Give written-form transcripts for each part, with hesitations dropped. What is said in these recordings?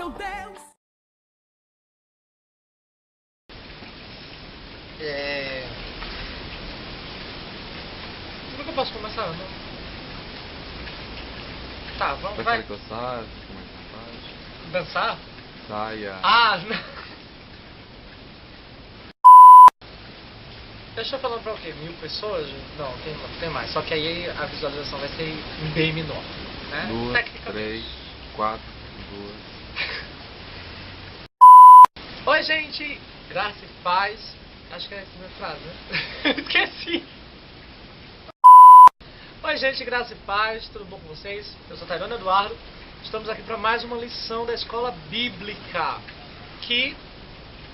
meu Deus. Como que eu posso começar? Não? Tá, vamos, Prefere vai. que eu saia? Fique mais à vontade. Dançar? Saia. Ah, não. Deixa eu falar pra o quê? 1000 pessoas? Não, tem mais. Só que aí a visualização vai ser bem menor. Né? 2, Tecnicamente. 3, 4, 2. Oi, gente! Graça e paz. Acho que é essa a minha frase, né? Esqueci! Oi, gente, graça e paz. Tudo bom com vocês? Eu sou Tairone Eduardo. Estamos aqui para mais uma lição da Escola Bíblica. Que,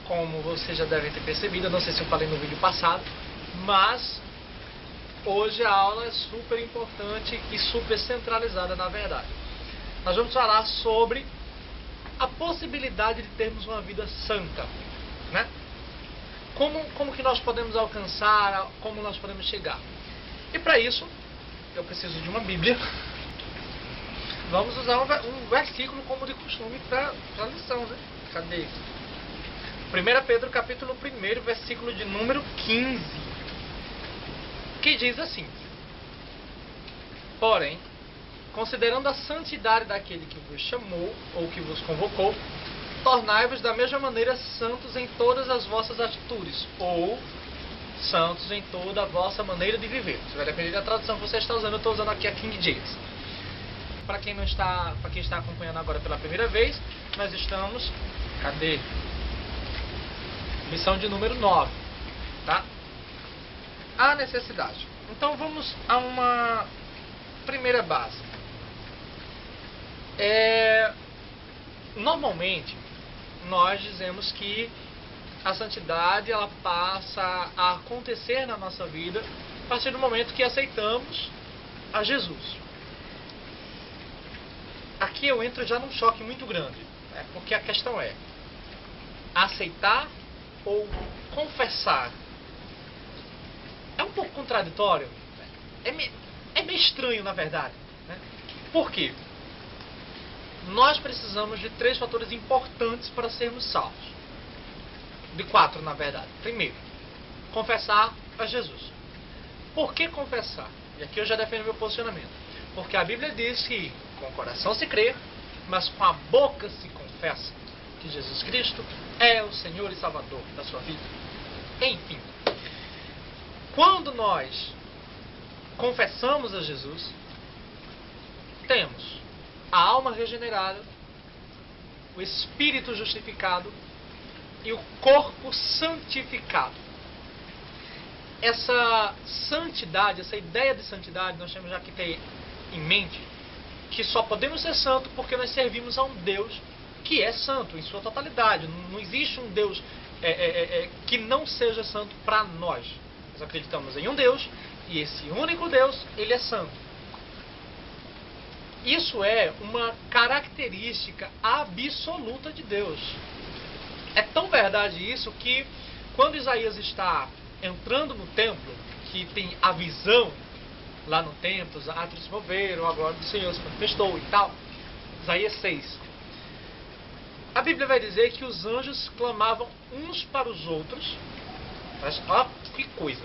como vocês já devem ter percebido, eu não sei se eu falei no vídeo passado, mas hoje a aula é super importante e super centralizada, na verdade. Nós vamos falar sobre a possibilidade de termos uma vida santa, né? Como que nós podemos alcançar, como nós podemos chegar. E para isso, eu preciso de uma Bíblia. Vamos usar um versículo como de costume para a lição, né? Cadê? 1 Pedro capítulo 1, versículo de número 15, que diz assim: porém, considerando a santidade daquele que vos chamou, ou que vos convocou, tornai-vos da mesma maneira santos em todas as vossas atitudes, ou santos em toda a vossa maneira de viver. Isso vai depender da tradução que você está usando. Eu estou usando aqui a King James. Para quem está acompanhando agora pela primeira vez, nós estamos... Cadê? Lição de número 9, tá? A necessidade. Então vamos a uma primeira base. Normalmente nós dizemos que a santidade ela passa a acontecer na nossa vida a partir do momento que aceitamos a Jesus. Aqui eu entro já num choque muito grande, né? Porque a questão é aceitar ou confessar. É um pouco contraditório, é meio estranho, na verdade, né? Por quê? Nós precisamos de 3 fatores importantes para sermos salvos. De 4, na verdade. Primeiro, confessar a Jesus. Por que confessar? E aqui eu já defendo meu posicionamento. Porque a Bíblia diz que com o coração se crê, mas com a boca se confessa que Jesus Cristo é o Senhor e Salvador da sua vida. Enfim, quando nós confessamos a Jesus, temos a alma regenerada, o espírito justificado e o corpo santificado. Essa santidade, essa ideia de santidade, nós temos já que ter em mente que só podemos ser santos porque nós servimos a um Deus que é santo em sua totalidade. Não existe um Deus que não seja santo para nós. Nós acreditamos em um Deus e esse único Deus, ele é santo. Isso é uma característica absoluta de Deus. É tão verdade isso que quando Isaías está entrando no templo, que tem a visão lá no templo, os atos se moveram, a glória do Senhor se manifestou e tal, Isaías 6. A Bíblia vai dizer que os anjos clamavam uns para os outros, mas ó, que coisa,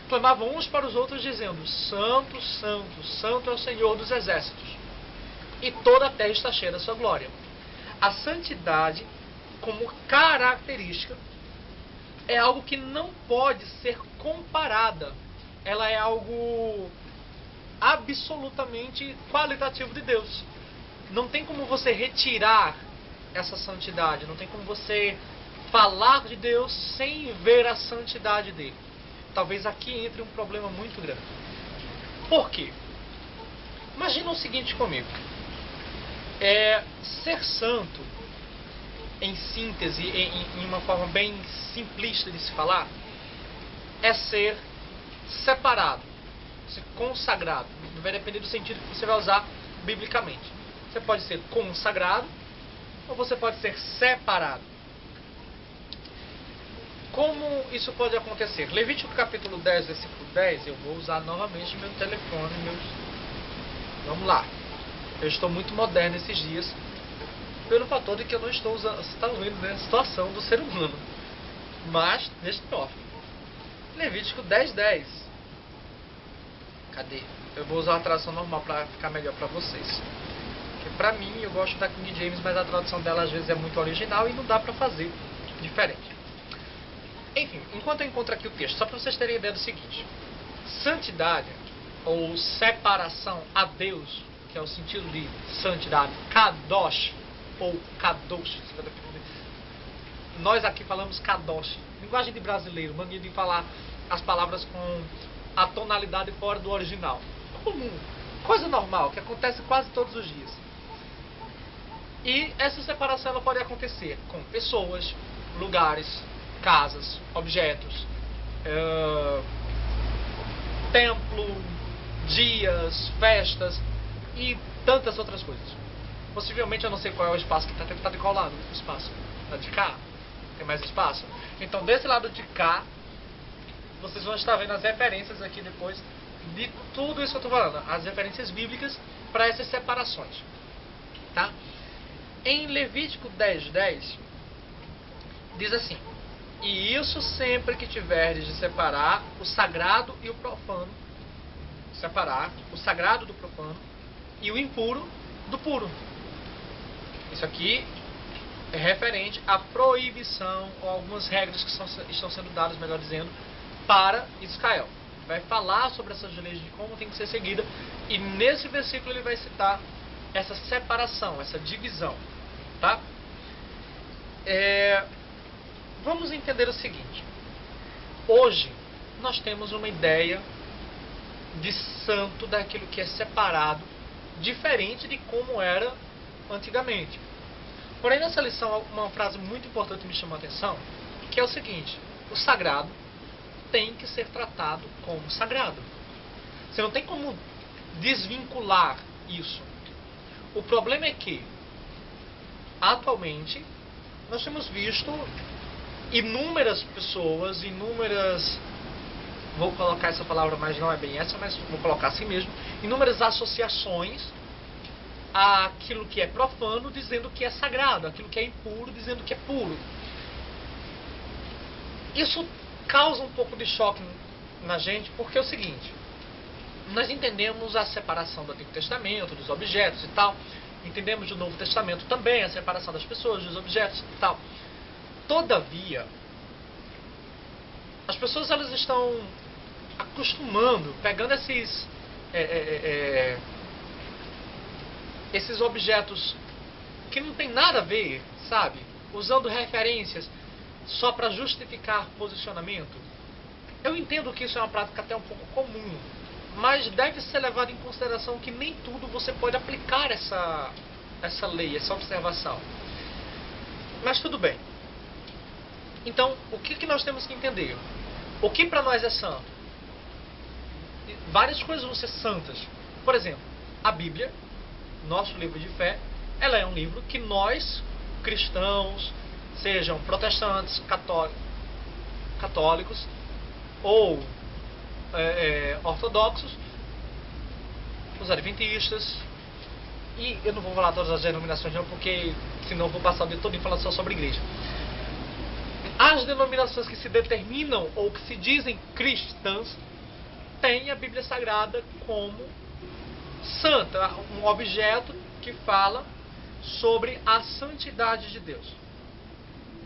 clamavam uns para os outros dizendo: Santo, Santo, Santo é o Senhor dos exércitos, e toda a terra está cheia da sua glória. A santidade, como característica, é algo que não pode ser comparada. Ela é algo absolutamente qualitativo de Deus. Não tem como você retirar essa santidade, não tem como você falar de Deus sem ver a santidade dele. Talvez aqui entre um problema muito grande. Por quê? Imagina o seguinte comigo. Ser santo, em síntese, em uma forma bem simplista de se falar, é ser separado, ser consagrado. Vai depender do sentido que você vai usar biblicamente. Você pode ser consagrado ou você pode ser separado. Como isso pode acontecer? Levítico capítulo 10, versículo 10, eu vou usar novamente meu telefone. Vamos lá. Eu estou muito moderno esses dias. pelo fator de que eu não estou usando, você está vendo, né, a situação do ser humano. Mas, deixa eu off. Levítico 10:10. Cadê? Eu vou usar a tradução normal para ficar melhor para vocês. Porque pra mim, eu gosto da King James, mas a tradução dela às vezes é muito original e não dá pra fazer diferente. Enfim, enquanto eu encontro aqui o texto, só para vocês terem ideia do seguinte: santidade ou separação a Deus, que é o sentido de santidade, kadosh ou kadosh, nós aqui falamos kadosh, linguagem de brasileiro, mania de falar as palavras com a tonalidade fora do original, comum, coisa normal, que acontece quase todos os dias. E essa separação ela pode acontecer com pessoas, lugares, casas, objetos, templo, dias, festas e tantas outras coisas. Possivelmente eu não sei qual é o espaço que está de qual lado o espaço. Está de cá? Tem mais espaço? Então desse lado de cá, vocês vão estar vendo as referências aqui depois de tudo isso que eu estou falando. As referências bíblicas para essas separações. Tá? Em Levítico 10:10 diz assim: e isso sempre que tiverdes de separar o sagrado e o profano, separar o sagrado do profano e o impuro do puro. Isso aqui é referente à proibição ou algumas regras que estão sendo dadas, melhor dizendo, para Israel. Vai falar sobre essas leis de como tem que ser seguida, e nesse versículo ele vai citar essa separação, essa divisão, tá? Vamos entender o seguinte: hoje nós temos uma ideia de santo, daquilo que é separado, diferente de como era antigamente. Porém, nessa lição, uma frase muito importante me chamou a atenção, que é o seguinte: o sagrado tem que ser tratado como sagrado. Você não tem como desvincular isso. O problema é que, atualmente, nós temos visto inúmeras pessoas, vou colocar essa palavra, mas não é bem essa, mas vou colocar assim mesmo, inúmeras associações àquilo que é profano, dizendo que é sagrado, aquilo que é impuro, dizendo que é puro. Isso causa um pouco de choque na gente, porque é o seguinte: nós entendemos a separação do Antigo Testamento, dos objetos e tal, entendemos do Novo Testamento também, a separação das pessoas, dos objetos e tal. Todavia, as pessoas elas estão acostumando, pegando esses objetos que não tem nada a ver, sabe? Usando referências só para justificar posicionamento. Eu entendo que isso é uma prática até um pouco comum, mas deve ser levado em consideração que nem tudo você pode aplicar essa lei, essa observação. Mas tudo bem. Então, o que nós temos que entender? O que para nós é santo? Várias coisas vão ser santas. Por exemplo, a Bíblia, nosso livro de fé, ela é um livro que nós, cristãos, sejam protestantes, católicos ou ortodoxos, os adventistas, e eu não vou falar todas as denominações não, porque senão eu vou passar o dia todo falando só sobre igreja. As denominações que se determinam ou que se dizem cristãs têm a Bíblia Sagrada como santa, um objeto que fala sobre a santidade de Deus.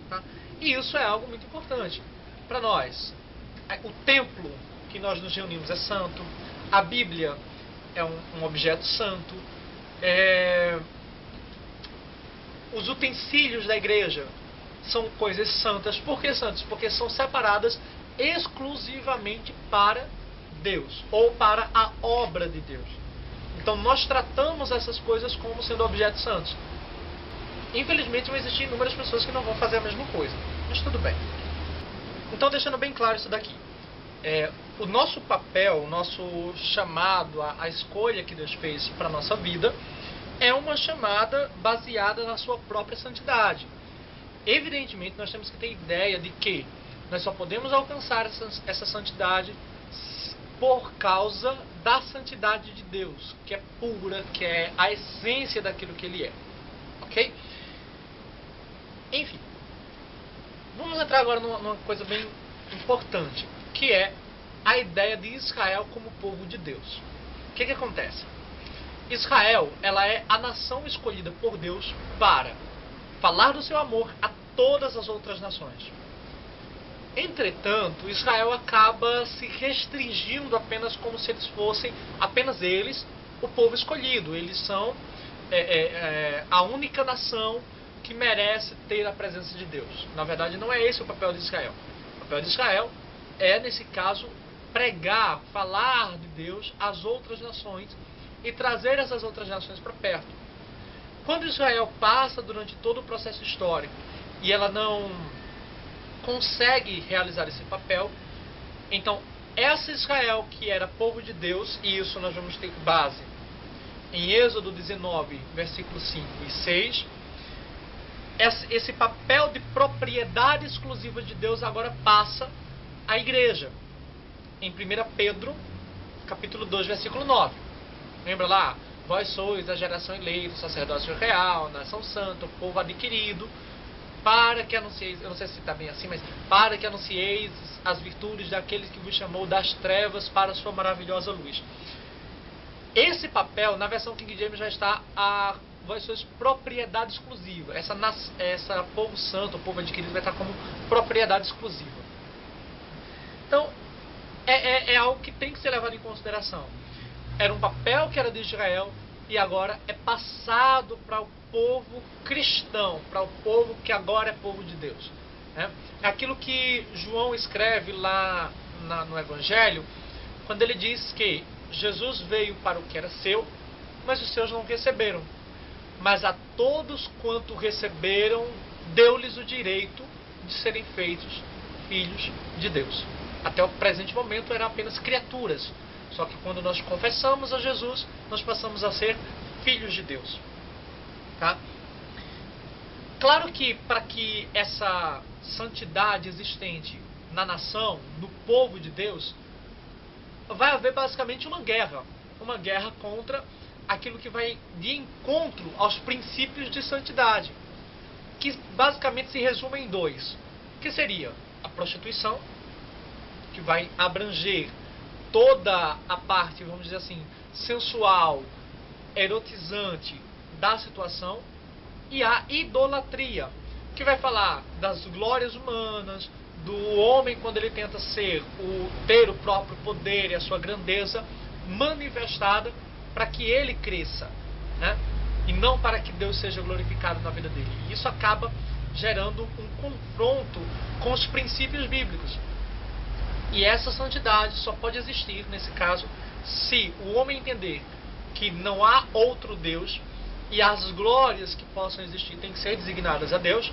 Tá? E isso é algo muito importante para nós. O templo que nós nos reunimos é santo, a Bíblia é um objeto santo, os utensílios da igreja são coisas santas. Por que santas? Porque são separadas exclusivamente para Deus, ou para a obra de Deus. Então nós tratamos essas coisas como sendo objetos santos. Infelizmente vão existir inúmeras pessoas que não vão fazer a mesma coisa, mas tudo bem. Então, deixando bem claro isso daqui, o nosso papel, o nosso chamado, a escolha que Deus fez para a nossa vida é uma chamada baseada na sua própria santidade. Evidentemente, nós temos que ter ideia de que nós só podemos alcançar essa santidade por causa da santidade de Deus, que é pura, que é a essência daquilo que Ele é. Ok? Enfim, vamos entrar agora numa coisa bem importante, que é a ideia de Israel como povo de Deus. O que acontece? Israel, ela é a nação escolhida por Deus para falar do seu amor a todas as outras nações. Entretanto, Israel acaba se restringindo apenas como se eles fossem, apenas eles, o povo escolhido. Eles são a única nação que merece ter a presença de Deus. Na verdade, não é esse o papel de Israel. O papel de Israel é, nesse caso, pregar, falar de Deus às outras nações e trazer essas outras nações para perto. Quando Israel passa durante todo o processo histórico e ela não consegue realizar esse papel, então essa Israel que era povo de Deus, e isso nós vamos ter base em Êxodo 19, versículos 5 e 6, esse papel de propriedade exclusiva de Deus agora passa à igreja. Em 1 Pedro, capítulo 2, versículo 9. Lembra lá? Vós sois a geração eleita, sacerdócio real, nação santa, o povo adquirido, para que anuncieis, eu não sei se está bem assim, mas para que anuncieis as virtudes daquele que vos chamou das trevas para a sua maravilhosa luz. Esse papel, na versão King James, já está a vós sois propriedade exclusiva. Essa povo santo, o povo adquirido, vai estar como propriedade exclusiva. Então, é algo que tem que ser levado em consideração. Era um papel que era de Israel e agora é passado para o povo cristão, para o povo que agora é povo de Deus. É aquilo que João escreve lá no Evangelho, quando ele diz que Jesus veio para o que era seu, mas os seus não receberam. Mas a todos quanto receberam, deu-lhes o direito de serem feitos filhos de Deus. Até o presente momento eram apenas criaturas. Só que quando nós confessamos a Jesus, nós passamos a ser filhos de Deus. Tá? Claro que para que essa santidade existente na nação, no povo de Deus, vai haver basicamente uma guerra contra aquilo que vai de encontro aos princípios de santidade, que basicamente se resume em dois, que seria a prostituição, que vai abranger toda a parte, vamos dizer assim, sensual, erotizante da situação, e a idolatria, que vai falar das glórias humanas, do homem quando ele tenta ter o próprio poder e a sua grandeza manifestada para que ele cresça, né? E não para que Deus seja glorificado na vida dele. E isso acaba gerando um confronto com os princípios bíblicos. E essa santidade só pode existir, nesse caso, se o homem entender que não há outro Deus e as glórias que possam existir têm que ser designadas a Deus.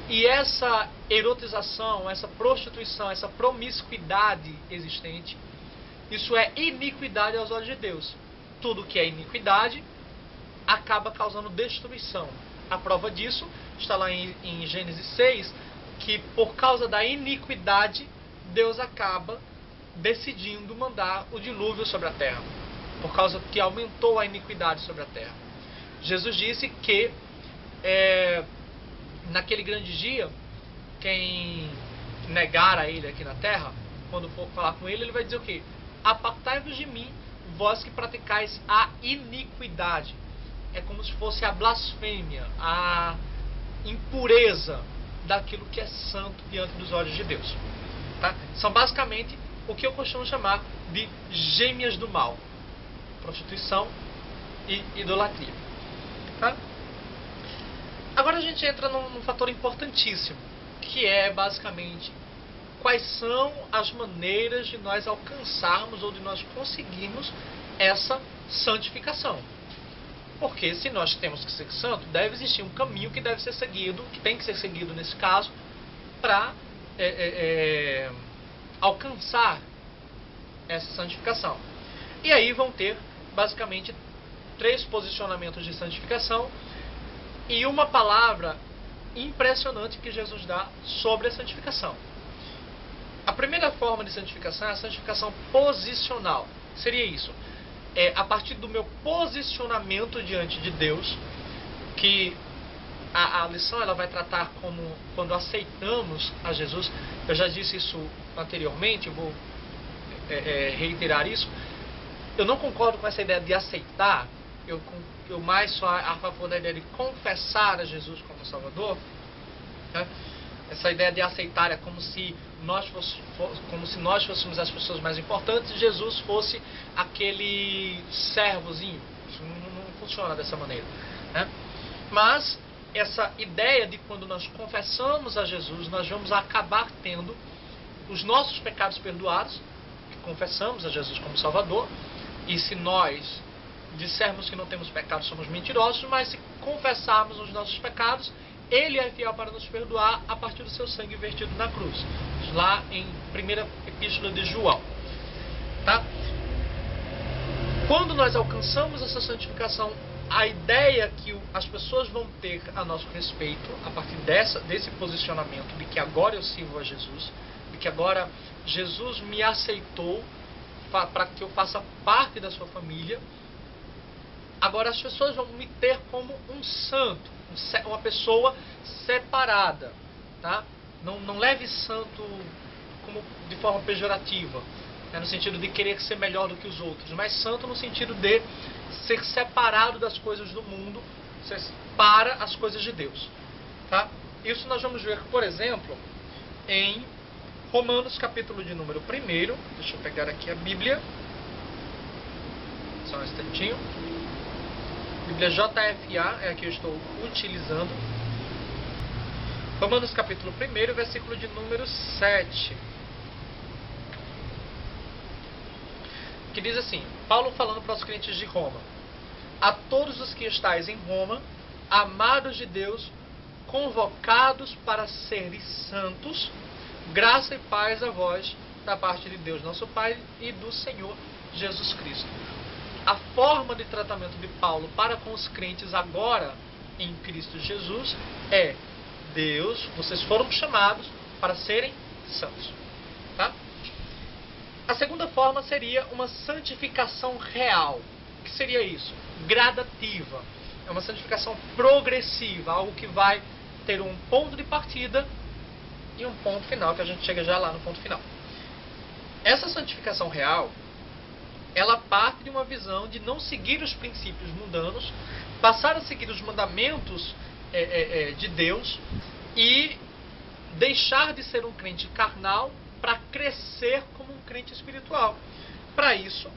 E essa erotização, essa prostituição, essa promiscuidade existente, isso é iniquidade aos olhos de Deus. Tudo que é iniquidade acaba causando destruição. A prova disso está lá em Gênesis 6, que por causa da iniquidade, Deus acaba decidindo mandar o dilúvio sobre a terra, por causa que aumentou a iniquidade sobre a terra. Jesus disse que naquele grande dia, quem negar a ele aqui na terra, quando for falar com ele, ele vai dizer o quê? Apartai-vos de mim, vós que praticais a iniquidade. É como se fosse a blasfêmia, a impureza daquilo que é santo diante dos olhos de Deus. Tá? São basicamente o que eu costumo chamar de gêmeas do mal: prostituição e idolatria. Tá? Agora a gente entra num fator importantíssimo, que é basicamente quais são as maneiras de nós alcançarmos ou de nós conseguirmos essa santificação. Porque se nós temos que ser santo, deve existir um caminho que deve ser seguido, que tem que ser seguido nesse caso, para alcançar essa santificação. E aí vão ter basicamente 3 posicionamentos de santificação e uma palavra impressionante que Jesus dá sobre a santificação. A primeira forma de santificação é a santificação posicional. Seria isso. É a partir do meu posicionamento diante de Deus, que a lição ela vai tratar como quando aceitamos a Jesus. Eu já disse isso anteriormente, eu vou reiterar isso. Eu não concordo com essa ideia de aceitar. Eu mais sou a favor da ideia de confessar a Jesus como Salvador. Né? Essa ideia de aceitar é como se nós fôssemos as pessoas mais importantes e Jesus fosse aquele servozinho. Isso não funciona dessa maneira. Né? Mas essa ideia de quando nós confessamos a Jesus, nós vamos acabar tendo os nossos pecados perdoados, que confessamos a Jesus como Salvador, e se nós dissermos que não temos pecados, somos mentirosos, mas se confessarmos os nossos pecados, Ele é fiel para nos perdoar a partir do seu sangue vertido na cruz. Lá em primeira epístola de João. Tá? Quando nós alcançamos essa santificação, a ideia que as pessoas vão ter a nosso respeito, a partir desse posicionamento de que agora eu sirvo a Jesus, de que agora Jesus me aceitou para que eu faça parte da sua família, agora as pessoas vão me ter como um santo, uma pessoa separada. Tá? Não leve santo como de forma pejorativa, né, no sentido de querer ser melhor do que os outros, mas santo no sentido de ser separado das coisas do mundo para as coisas de Deus. Tá? Isso nós vamos ver, por exemplo, em Romanos capítulo de número 1. Deixa eu pegar aqui a Bíblia. Só um instantinho. Bíblia JFA é a que eu estou utilizando. Romanos capítulo 1, versículo de número 7. Que diz assim, Paulo falando para os crentes de Roma: a todos os que estáis em Roma, amados de Deus, convocados para serem santos, graça e paz a vós, da parte de Deus nosso Pai e do Senhor Jesus Cristo. A forma de tratamento de Paulo para com os crentes agora em Cristo Jesus é: Deus, vocês foram chamados para serem santos. Tá? A segunda forma seria uma santificação real. O que seria isso? Gradativa. É uma santificação progressiva, algo que vai ter um ponto de partida e um ponto final, que a gente chega já lá no ponto final. Essa santificação real, ela parte de uma visão de não seguir os princípios mundanos, passar a seguir os mandamentos de Deus e deixar de ser um crente carnal para crescer como um crente espiritual. Para isso,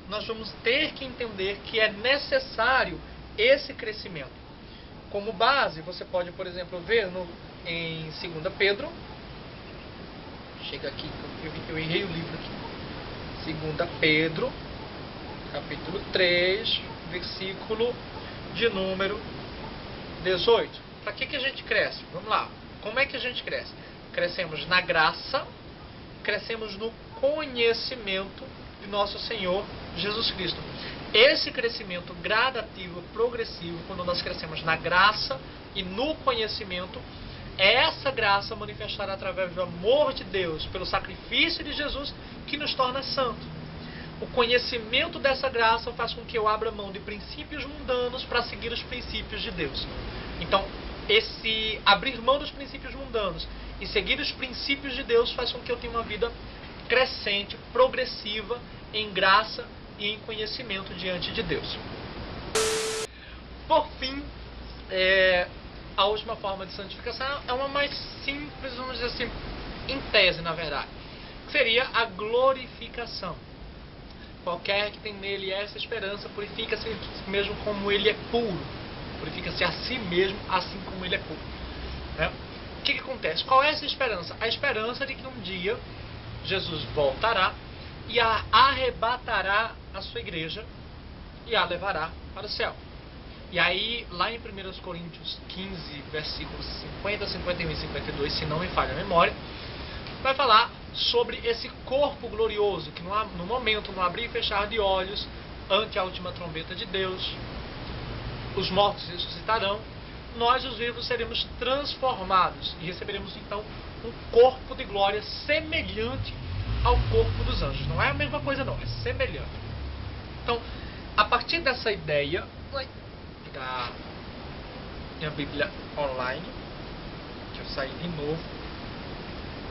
nós vamos ter que entender que é necessário esse crescimento. Como base, você pode, por exemplo, ver em 2 Pedro. Chega aqui, eu errei o livro aqui. 2 Pedro, capítulo 3, versículo de número 18. Para que a gente cresce? Vamos lá. Como é que a gente cresce? Crescemos na graça, crescemos no conhecimento de nosso Senhor Jesus Cristo. Esse crescimento gradativo, progressivo, quando nós crescemos na graça e no conhecimento, é essa graça manifestada através do amor de Deus, pelo sacrifício de Jesus, que nos torna santos. O conhecimento dessa graça faz com que eu abra mão de princípios mundanos para seguir os princípios de Deus. Então, esse abrir mão dos princípios mundanos e seguir os princípios de Deus faz com que eu tenha uma vida crescente, progressiva, em graça e em conhecimento diante de Deus. Por fim, a última forma de santificação é uma mais simples, vamos dizer assim, em tese, na verdade. Seria a glorificação. Qualquer que tem nele essa esperança purifica-se mesmo como ele é puro. Purifica-se a si mesmo, assim como ele é puro. Né? O que acontece? Qual é essa esperança? A esperança de que um dia Jesus voltará e a arrebatará a sua igreja e a levará para o céu. E aí, lá em 1 Coríntios 15, versículos 50, 51 e 52, se não me falha a memória, vai falar sobre esse corpo glorioso, que no momento, no abrir e fechar de olhos, ante a última trombeta de Deus, os mortos ressuscitarão, nós os vivos seremos transformados e receberemos então um corpo de glória semelhante ao corpo dos anjos. Não é a mesma coisa não, é semelhante. Então, a partir dessa ideia minha Bíblia online, que eu saí de novo.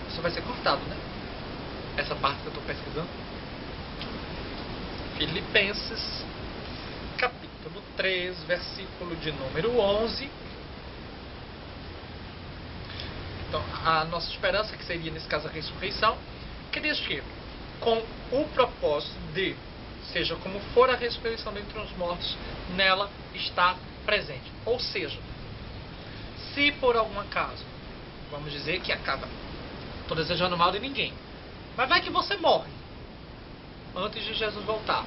Isso vai ser cortado, né? Essa parte que eu estou pesquisando. Filipenses, capítulo 3, versículo de número 11. Então, a nossa esperança, que seria nesse caso a ressurreição, que diz que, com o propósito de, seja como for a ressurreição dentre os mortos, nela está presente. Ou seja, se por algum acaso, vamos dizer que acaba, estou desejando mal de ninguém, mas vai que você morre antes de Jesus voltar.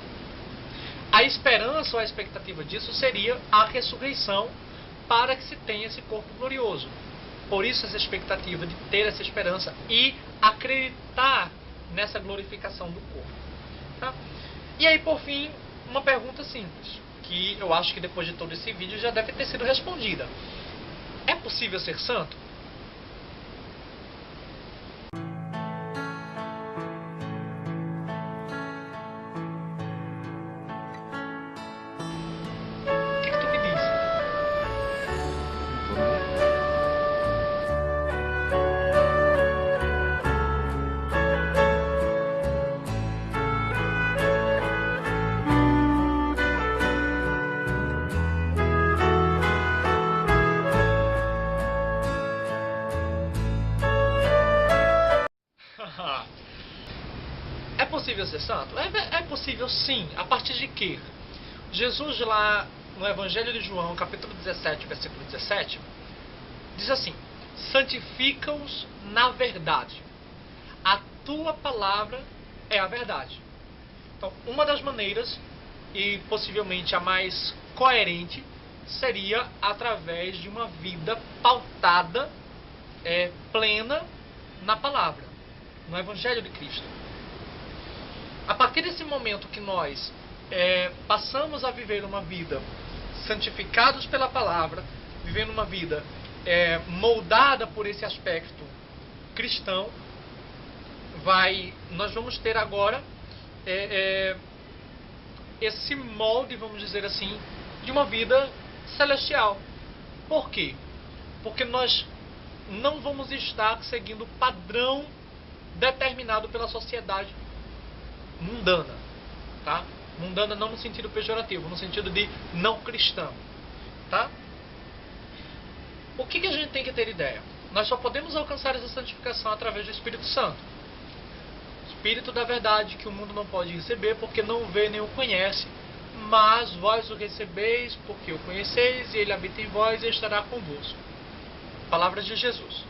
A esperança ou a expectativa disso seria a ressurreição, para que se tenha esse corpo glorioso. Por isso essa expectativa de ter essa esperança e acreditar nessa glorificação do corpo. Tá? E aí, por fim, uma pergunta simples, que eu acho que depois de todo esse vídeo já deve ter sido respondida. É possível ser santo? O que tu me diz? Não tô nem É possível ser santo? É possível sim. A partir de quê? Jesus lá no Evangelho de João, capítulo 17, versículo 17, diz assim: santifica-os na verdade. A tua palavra é a verdade. Então, uma das maneiras, e possivelmente a mais coerente, seria através de uma vida pautada, plena na palavra, no Evangelho de Cristo. A partir desse momento que nós passamos a viver uma vida santificados pela palavra, vivendo uma vida moldada por esse aspecto cristão, nós vamos ter agora esse molde, vamos dizer assim, de uma vida celestial. Por quê? Porque nós não vamos estar seguindo o padrão determinado pela sociedade mundana, tá? Mundana não no sentido pejorativo, no sentido de não cristão, tá? O que a gente tem que ter ideia? Nós só podemos alcançar essa santificação através do Espírito Santo. Espírito da verdade, que o mundo não pode receber porque não vê nem o conhece, mas vós o recebeis porque o conheceis e ele habita em vós e estará convosco. Palavras de Jesus.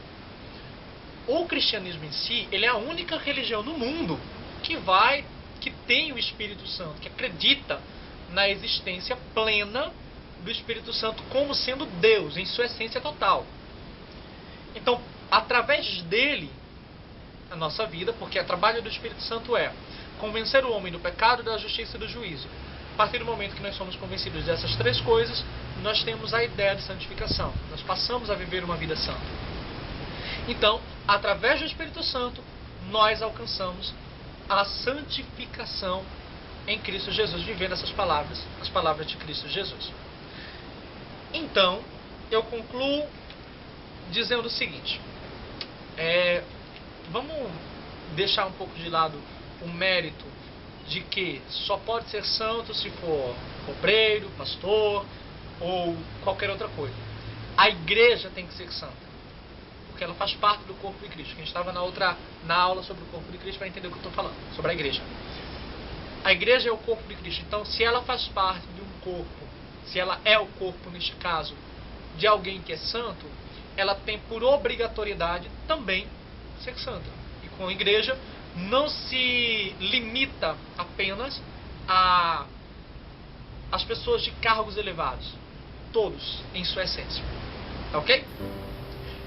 O cristianismo em si, ele é a única religião no mundo que tem o Espírito Santo, que acredita na existência plena do Espírito Santo como sendo Deus, em sua essência total. Então, através dele, a nossa vida, porque o trabalho do Espírito Santo é convencer o homem do pecado, da justiça e do juízo. A partir do momento que nós somos convencidos dessas três coisas, nós temos a ideia de santificação. Nós passamos a viver uma vida santa. Então, através do Espírito Santo, nós alcançamos a santificação em Cristo Jesus, vivendo essas palavras, as palavras de Cristo Jesus. Então, eu concluo dizendo o seguinte: vamos deixar um pouco de lado o mérito de que só pode ser santo se for obreiro, pastor ou qualquer outra coisa. A igreja tem que ser santa, porque ela faz parte do corpo de Cristo. Quem estava na aula sobre o corpo de Cristo vai entender o que eu estou falando, sobre a igreja. A igreja é o corpo de Cristo. Então, se ela faz parte de um corpo, se ela é o corpo, neste caso, de alguém que é santo, ela tem por obrigatoriedade também ser santa. E com a igreja não se limita apenas às pessoas de cargos elevados. Todos em sua essência. Tá ok?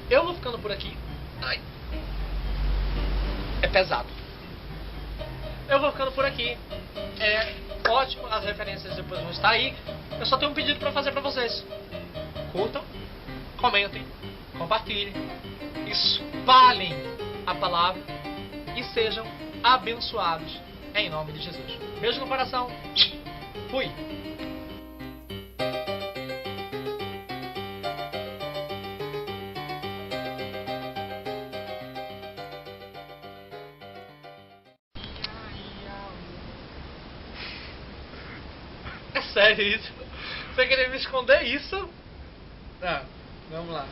Eu vou ficando por aqui. Ai. É pesado. Eu vou ficando por aqui. É ótimo. As referências depois vão estar aí. Eu só tenho um pedido para fazer para vocês. Curtam, comentem, compartilhem, espalhem a palavra e sejam abençoados em nome de Jesus. Beijo no coração. Fui. sério isso? Você queria me esconder isso? Ah, vamos lá.